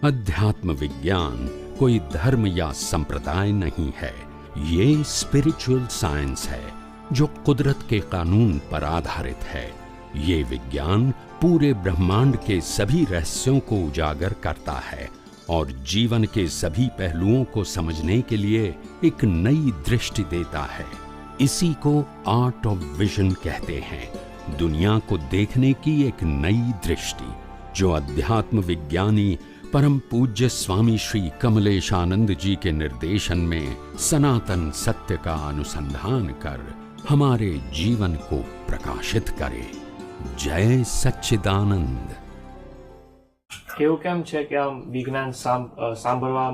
अध्यात्म विज्ञान कोई धर्म या संप्रदाय नहीं है, ये स्पिरिचुअल साइंस है जो कुदरत के कानून पर आधारित है। ये विज्ञान पूरे ब्रह्मांड के सभी रहस्यों को उजागर करता है और जीवन के सभी पहलुओं को समझने के लिए एक नई दृष्टि देता है। इसी को आर्ट ऑफ विजन कहते हैं, दुनिया को देखने की एक नई दृष्टि, जो अध्यात्म विज्ञानी परम पूज्य स्वामी श्री कमलेशानंद जी के निर्देशन में सनातन सत्य का अनुसंधान कर हमारे जीवन को प्रकाशित करे। जय सच्चिदानंद। એવું કેમ છે કે આમ વિજ્ઞાન સાંભળવા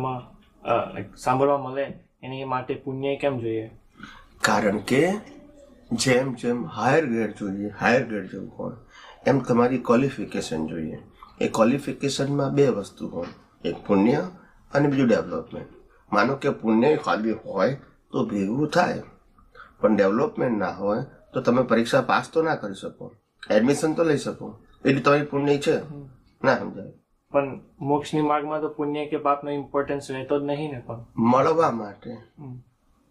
મળે એની માટે પુણ્ય કેમ જોઈએ? કારણ કે જેમ જેમ હાયર ગ્રેડ જોઈએ, હાયર ગ્રેડ જેવું હોય એમ તમારી ક્વોલિફિકેશન જોઈએ. એ ક્વોલિફિકેશનમાં બે વસ્તુ હોય, એક પુણ્ય અને બીજું ડેવલપમેન્ટ. માનો કે પુણ્ય ખાલી હોય તો ભેગું થાય, પણ ડેવલપમેન્ટ ના હોય તો તમે પરીક્ષા પાસ તો ના કરી શકો, એડમિશન તો લઈ શકો, એટલે તમારી પુણ્ય છે ના સમજાય. પણ મોક્ષની માર્ગમાં તો પુણ્ય કે પાપનો ઇમ્પોર્ટન્સ રહેતો જ નહીં ને. પણ મળવા માટે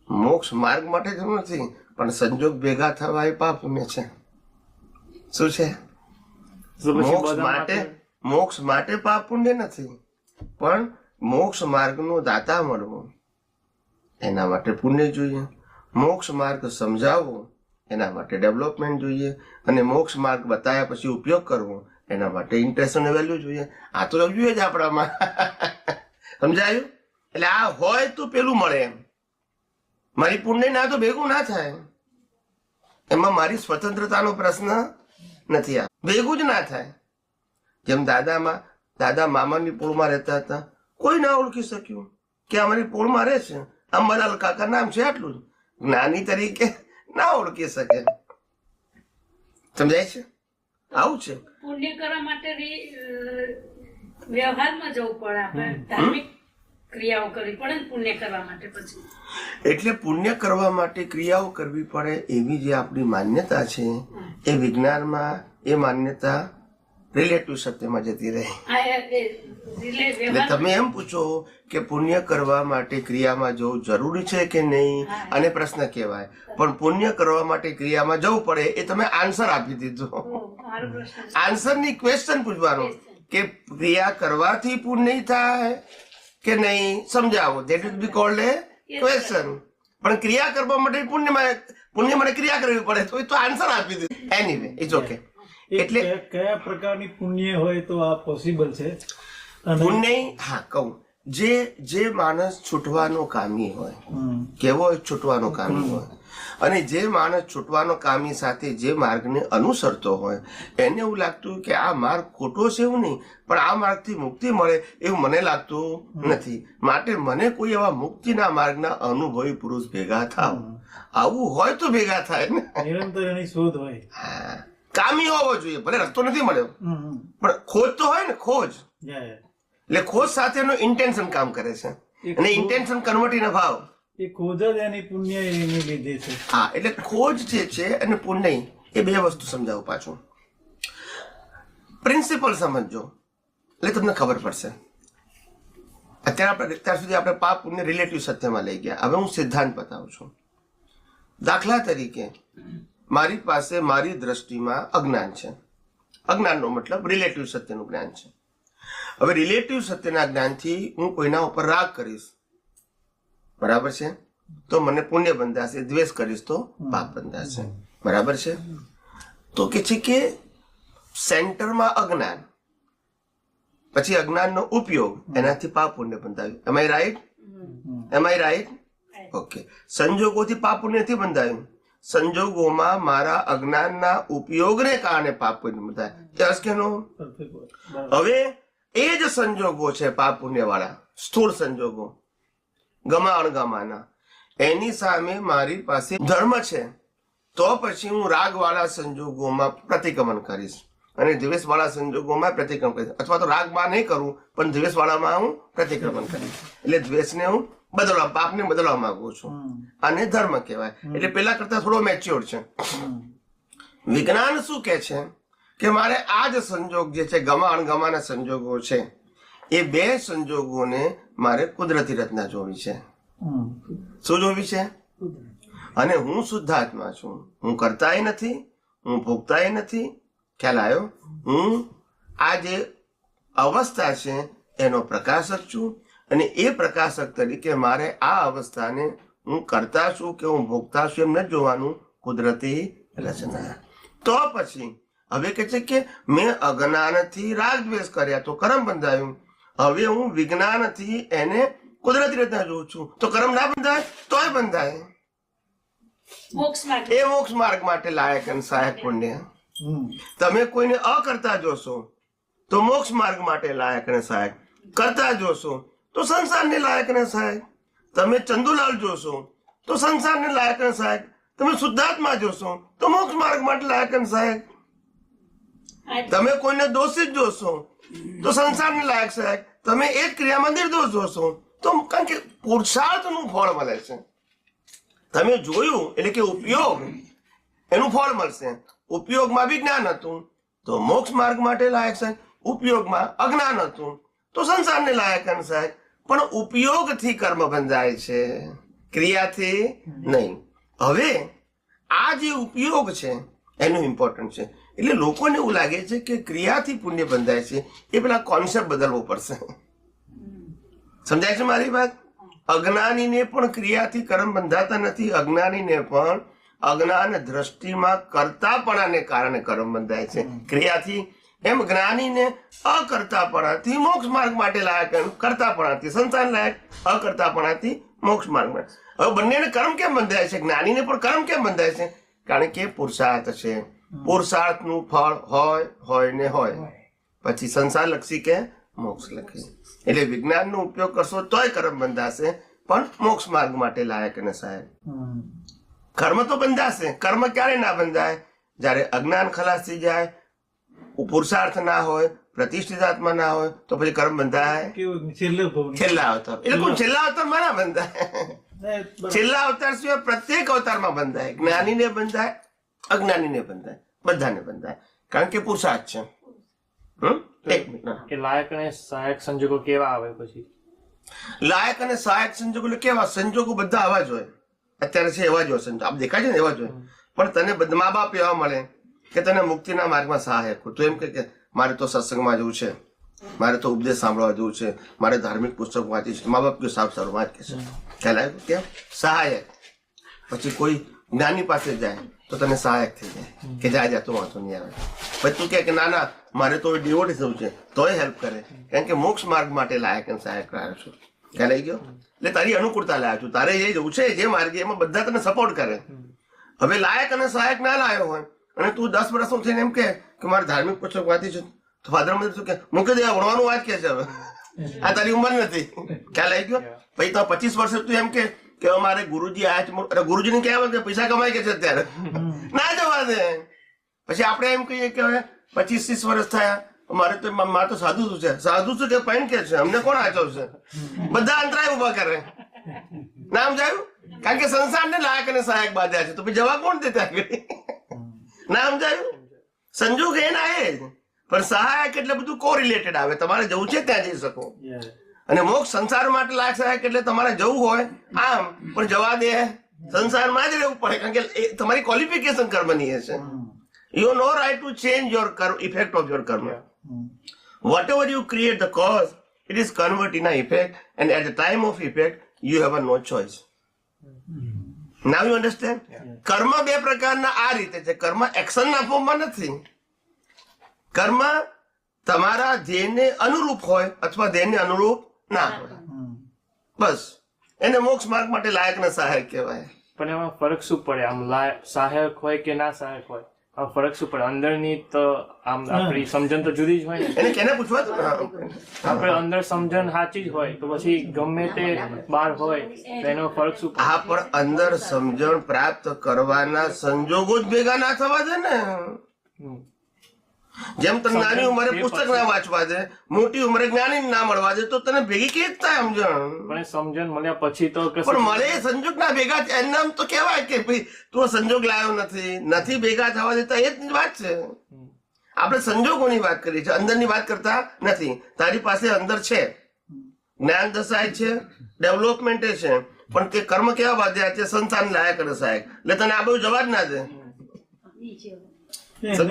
મોક્ષ માર્ગ માટે જરૂર નથી, પણ સંજોગ ભેગા થવા એ પાપ પુણ્ય છે. શું છે? મોક્ષ માટે પાપ પુણ્ય નથી, પણ મોક્ષ માર્ગનો દાતા મળવો એના માટે પુણ્ય જોઈએ. મોક્ષ માર્ગ સમજાવવો એના માટે ડેવલપમેન્ટ જોઈએ, અને મોક્ષ માર્ગ બતાવ્યા પછી ઉપયોગ કરવો એના માટે ઇન્ટરેસ્ટ અને વેલ્યુ જોઈએ. આ તો જોઈએ જ આપણામાં. સમજાયું? એટલે આ હોય તો પેલું મળે એમ. મારી પુણ્ય ના તો ભેગું ના થાય, એમાં મારી સ્વતંત્રતાનો પ્રશ્ન નથી. આ ભેગું જ ના થાય. જેમ દાદા મામાની પોળમાં રહેતા હતા, કોઈ ના ઓળખી શક્યું કે અમારી પોળમાં રહે છે, અંબાલાલ કાકા નામ છે, આટલું જ. જ્ઞાની તરીકે ના ઓળખી શકે. સમજાય છે? આવું છે. પુણ્ય કરવા માટે વ્યવહારમાં જવું પડે, આપણે ધાર્મિક ક્રિયાઓ કરવી પડે ને પુણ્ય કરવા માટે. પછી એટલે પુણ્ય કરવા માટે ક્રિયાઓ કરવી પડે એવી જે આપણી માન્યતા છે, એ વિજ્ઞાનમાં એ માન્યતા રિલેટિવ સત્યમાં જતી રહે. એટલે તમે એમ પૂછો કે પુણ્ય કરવા માટે ક્રિયામાં જવું જરૂરી છે કે નહીં, અને પ્રશ્ન કહેવાય. પણ પુણ્ય કરવા માટે ક્રિયામાં જવું પડે એ તમે આન્સર આપી દીધો. આન્સરની ક્વેશ્ચન પૂછવાનો કે ક્રિયા કરવાથી પુણ્ય થાય કે નહીં, સમજાવો. That will be cold A question. પણ ક્રિયા કરવા માટે પુણ્ય માટે ક્રિયા કરવી પડે તો આન્સર આપી દીધો. Anyway it's okay. એટલે કયા પ્રકારની પુણ્ય હોય તો આ પોસિબલ છે? પુણ્ય, હા કહું, જે માણસ છૂટવાનો કામી હોય, કેવો છૂટવાનો કામી હોય, અને જે માણસ છૂટવાનો કામી સાથે જે માર્ગને અનુસરતો હોય, એને એવું લાગતું કે આ માર્ગ ખોટો છે એવું નહીં, પણ આ માર્ગથી મુક્તિ મળે એવું મને લાગતું નથી, માટે મને કોઈ એવા મુક્તિના માર્ગના અનુભવી પુરુષ ભેગા થાવ. આવું હોય તો ભેગા થાય ને. નિરંતર એની શોધ હોય. હા, કામી હોવો જોઈએ. ભલે રસ્તો નથી મળ્યો, પણ ખોજ તો હોય ને. ખોજ એટલે ખોજ સાથેનો ઇન્ટેન્શન કામ કરે છે, અને ઇન્ટેન્શન કન્વર્ટ ઇન ભાવ. એ ખોજ જ એની પુણ્ય એની લીધે છે. હા, એટલે ખોજ જે છે અને પુણ્ય, એ બે વસ્તુ સમજાવું પાછું. પ્રિન્સિપલ સમજો એટલે તમને ખબર પડશે. અત્યાર સુધી આપણે પાપ પુણ્ય રિલેટિવ સત્યમાં લઈ ગયા. હવે હું સિદ્ધાંત બતાવું છું. દાખલા તરીકે મારી પાસે મારી દ્રષ્ટિમાં અજ્ઞાન છે. અજ્ઞાનનો મતલબ રિલેટિવ સત્યનું જ્ઞાન છે. હવે રિલેટિવ સત્યના જ્ઞાનથી હું કોઈના ઉપર રાગ કરીશ, બરાબર છે, તો મને પુણ્ય બંધાશે. દ્વેષ કરીશ તો પાપ બંધાશે, બરાબર છે. તો કે છે કે સેન્ટરમાં અજ્ઞાન, પછી અજ્ઞાનનો ઉપયોગ, એનાથી પાપ પુણ્ય બંધાયું. Am I right? Am I right? Okay. સંજોગોથી પાપ પુણ્ય નથી બંધાયું. સંજોગોમાં મારા અજ્ઞાનના ઉપયોગને કારણે પાપ પુણ્ય બંધાય. યસ કે નો? હવે એ જ સંજોગો છે પાપ પુણ્ય વાળા, સ્થૂળ સંજોગો, ગમા અણગમાના, એની સામે મારી પાસે ધર્મ છે, તો પછી હું રાગ વાળા સંજોગોમાં પ્રતિક્રમણ કરીશ, અને દ્વેષ વાળા સંજોગોમાં પ્રતિક્રમણ કરીશ. અથવા તો રાગમાં નહીં કરું, પણ દ્વેષ વાળામાં હું પ્રતિક્રમણ કરીશ. એટલે દ્વેષને હું બદલવા, પાપને બદલવા માંગુ છું. આને ધર્મ કહેવાય. એટલે પેલા કરતા થોડો મેચ્યોર છે. વિજ્ઞાન શું કે છે કે મારે આ જ સંજોગ જે છે, ગમા અણગમાના સંજોગો છે, એ બે સંજોગોને મારે કુદરતી રચના જોવી છે. શું જોવી છે? અને હું શુદ્ધાત્મા છું, હું કરતાય નથી, હું ભોગતાય નથી. ખ્યાલ આવ્યો? હું આ જે અવસ્થા છે એનો પ્રકાશક છું, અને એ પ્રકાશક તરીકે મારે આ અવસ્થાને હું કરતા છું કે હું ભોગતા છું એમ નથી જોવાનું, કુદરતી રચના. તો પછી હવે કે છે કે મેં અજ્ઞાનથી રાગ દ્વેષ કર્યા તો કર્મ બંધાયું. હવે હું વિજ્ઞાનથી એને કુદરતી રચના જોઉં છું તો કર્મ ના બંધાય? તોય બંધાય. મોક્ષ માટે એ મોક્ષ માર્ગ માટે લાયક અને સહાયક પુણ્ય. તમે કોઈને અકર્તા જોશો તો મોક્ષ માર્ગ માટે લાયક અને સહાયક. કરતા જોશો તો સંસારને લાયક અને સહાયક. તમે ચંદુલાલ જોશો તો સંસારને લાયક અને સહાયક. તમે શુદ્ધાત્મા જોશો તો મોક્ષ માર્ગ માટે લાયક અને સહાયક. તમે કોઈને દોષિત જોશો તો સંસારને લાયક સહાયક. તમે એક ક્રિયામાં નિર્દોષ જોશો તો કારણ કે પુરુષાર્થનું ફળ મળે છે. તમે જોયું એટલે કે ઉપયોગ, એનું ફળ મળશે. ઉપયોગમાં વિજ્ઞાન હતું તો મોક્ષ માર્ગ માટે લાયક સહાયક. ઉપયોગમાં અજ્ઞાન હતું તો સંસારને લાયક અને સહાયક. પણ ઉપયોગથી કર્મ બંધાય છે, ક્રિયાથી નહીં. હવે આ જે ઉપયોગ છે એનું ઇમ્પોર્ટન્ટ છે. એટલે લોકોને એવું લાગે છે કે ક્રિયાથી પુણ્ય બંધાય છે, એ પેલા કોન્સેપ્ટ બદલવો પડશે. સમજાય છે મારી વાત? અજ્ઞાનીને પણ ક્રિયાથી કર્મ બંધાતા નથી. અજ્ઞાનીને પણ અજ્ઞાન દ્રષ્ટિમાં કરતાપણાને કારણે કર્મ બંધાય છે ક્રિયાથી. એમ જ્ઞાનીને અકર્તાપણાથી મોક્ષ માર્ગ માટે લાયક, કરતાપણાથી સંસાર લાયક, અકર્તાપણાથી મોક્ષ માર્ગ માટે. હવે બંનેને કર્મ કેમ બંધાય છે? જ્ઞાનીને પણ કર્મ કેમ બંધાય છે? કારણ કે પુરુષાર્થ છે. પુરુષાર્થનું ફળ હોય ને હોય, પછી સંસાર લક્ષી કે મોક્ષ લખી. એટલે વિજ્ઞાનનો ઉપયોગ કરશો તોય કર્મ બંધાશે, પણ મોક્ષ માર્ગ માટે લાયક અને સહાયક. કર્મ તો બંધાશે. કર્મ ક્યારે ના બંધાય? જયારે અજ્ઞાન ખલાસ થઈ જાય, પુરુષાર્થ ના હોય, પ્રતિષ્ઠિત આત્મા ના હોય, તો પછી કર્મ બંધાય છેલ્લા અવતાર. એટલે કોઈ છેલ્લા અવતારમાં ના બંધાય. છેલ્લા અવતાર સિવાય પ્રત્યેક અવતારમાં બંધાય. જ્ઞાનીને બંધાય, અજ્ઞાનીને બંધાય, બધાને બંધાય. કારણ કે પુરુષાર્થ છે. કે લાયક અને સહાયક સંજોગો કેવા આવે પછી? લાયક અને સહાયક સંજોગો એટલે કેવા સંજોગો? બધા આવા જ હોય. અત્યારે છે એવા જ હોય સંજોગ. આપ દેખાય છે ને એવા જ હોય. પણ તને બધા મા બાપ એવા મળે કે તને મુક્તિના માર્ગમાં સહાયક હોય. તો એમ કે મારે તો સત્સંગમાં જવું છે, મારે તો ઉપદેશ સાંભળવા જવું છે, મારે ધાર્મિક પુસ્તક વાંચી છે. મા બાપ કયું સાફ સારું વાંચ કે છે. ખ્યાલ આવ્યો? કેમ સહાયક? પછી કોઈ જ્ઞાની પાસે જાય તો તને સહાયક થઈ જાય કે જા તું વાંચો નહીં આવે. પછી તું કે ના ના મારે તો ડિવોટી થવું છે, તોય હેલ્પ કરે. કારણ કે મોક્ષ માર્ગ માટે લાયક અને સહાયક લાવ્યો છું. ખ્યાલ આવી ગયો? એટલે તારી અનુકૂળતા લાવ્યો છું. તારે જે જવું છે જે માર્ગે એમાં બધા તને સપોર્ટ કરે. હવે લાયક અને સહાયક ના લાવ્યો હોય અને તું 10 વર્ષનો થઈને એમ કે મારે ધાર્મિક પુસ્તક વાંચી છે, તો ફાધર મધર શું કે મૂકી દે, ભણવાનું વાત કે છે. હવે આ તારી ઉંમર નથી. ખ્યાલ આવી ગયો? પછી તો 25 વર્ષે તું એમ કે અમારે ગુરુજી આ જ, ગુરુજીને કહેવાય કે પૈસા કમાય કે છે અત્યારે, ના જવા દે. પછી આપણે એમ કહીએ કે હવે 25-30 વર્ષ થયા, મારે તો સાધુ શું છે, સાધુ શું કે પૈન કે છે, અમને કોણ આચવશે? બધા અંતરાય ઉભા કરે. નામ જાયું? કારણ કે સંસારને લાયક અને સહાયક બાંધ્યા છે, તો પછી જવા કોણ દે ત્યાં? નામ જાયું? સંજોગ એના એ જ, પણ સહાયક એટલે બધું કોરિલેટેડ આવે. તમારે જવું છે ત્યાં જઈ શકો. અને મોક્ષ સંસાર માટે લાયક સહાયક એટલે તમારે જવું હોય આમ, પણ જવા દે સંસારમાં જ રહેવું પડે. કારણ કે તમારી ક્વોલિફિકેશન કર્મની છે. You have no right to change your effect of your karma. Whatever you create the cause, it is converted in an effect, and at the time of effect, you have no choice. Now you understand? કર્મ બે પ્રકારના આ રીતે છે. કર્મ action ના ફોર્મમાં નથી. કર્મ તમારા ધ્યેયને અનુરૂપ હોય અથવા ધ્યેયને અનુરૂપ ના હોય. બસ એને મોક્ષ માર્ગ માટે લાયક ને સહાયક કહેવાય. પણ એમાં ફરક શું પડે? આમ સહાયક હોય કે ના સહાયક હોય, આમ ફરક શું પડે? અંદરની તો આમ આપણી સમજણ તો જુદી જ હોય ને. એને કેને પૂછવા? આપણે અંદર સમજણ સાચી જ હોય તો પછી ગમે તે બહાર હોય તો એનો ફરક શું પડે? હા, પણ અંદર સમજણ પ્રાપ્ત કરવાના સંજોગો જ ભેગા ના થવા દે ને. જેમ તને નાની ઉંમરે પુસ્તક ના વાંચવા દે, મોટી ઉંમરે જ્ઞાની ના મળવા દે, તો તને ભેગી કેવી થાય સમજણ? પણ સમજણ મળ્યા પછી તો પણ મળે સંજોગ ના ભેગા એમ તો કહેવાય કે ભાઈ તું સંજોગ લાવ્યો નથી ભેગા થવા દેતા. એ જ વાત છે. આપણે સંજોગોની વાત કરીએ છીએ, અંદરની વાત કરતા નથી. તારી પાસે અંદર છે, જ્ઞાન દશાય છે, ડેવલપમેન્ટ છે, પણ તે કર્મ કેવા બાંધ્યા છે? સંસાર લાયા કરે સાહેબ. એટલે તને આ બધું જવા જ ના દે,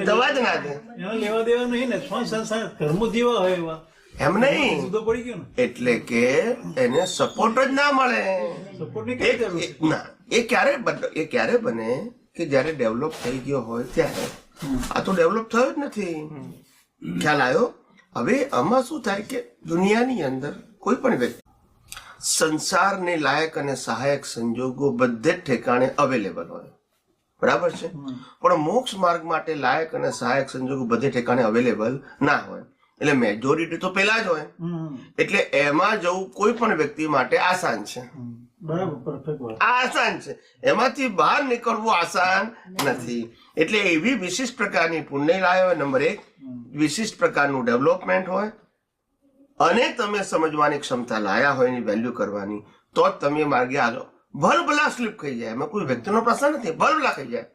જવા જ ના દે. એનો લેવા દેવા નહીં ને, સંસાર કર્મો જેવા હોય એવા એમ નહીં, જુદો પડી ગયો ને. એટલે કે એને સપોર્ટ જ ના મળે. સપોર્ટ ની કઈ જરૂર છે? ના, એ ક્યારે બને કે જયારે ડેવલપ થઈ ગયો હોય ત્યારે. આ તો ડેવલપ થયો જ નથી. ખ્યાલ આવ્યો? હવે આમાં શું થાય કે દુનિયાની અંદર કોઈ પણ વ્યક્તિ સંસારને લાયક અને સહાયક સંજોગો બધે જ ઠેકાણે અવેલેબલ હોય, બરાબર છે, પણ મોક્ષ માર્ગ માટે લાયક અને સહાયક સંજોગો બધે ઠેકાણે અવેલેબલ ના હોય. એટલે મેજોરિટી તો પેલા જ હોય. એટલે એમાં જવું કોઈ પણ વ્યક્તિ માટે આસાન છે. બરાબર, પરફેક્ટ વાત. આ આસાન છે, એમાંથી બહાર નીકળવું આસાન નથી. એટલે એવી વિશિષ્ટ પ્રકારની પુણ્ય લાય હોય, નંબર 1, વિશિષ્ટ પ્રકારનું ડેવલપમેન્ટ હોય, અને તમે સમજવાની ક્ષમતા લાયા હોય, એની વેલ્યુ કરવાની, તો જ તમે માર્ગે આગળ. ભલભલા સ્લીપ ખાઈ જાય, એમાં કોઈ વ્યક્તિનો પ્રશ્ન નથી, ભલભલા ખાઈ જાય.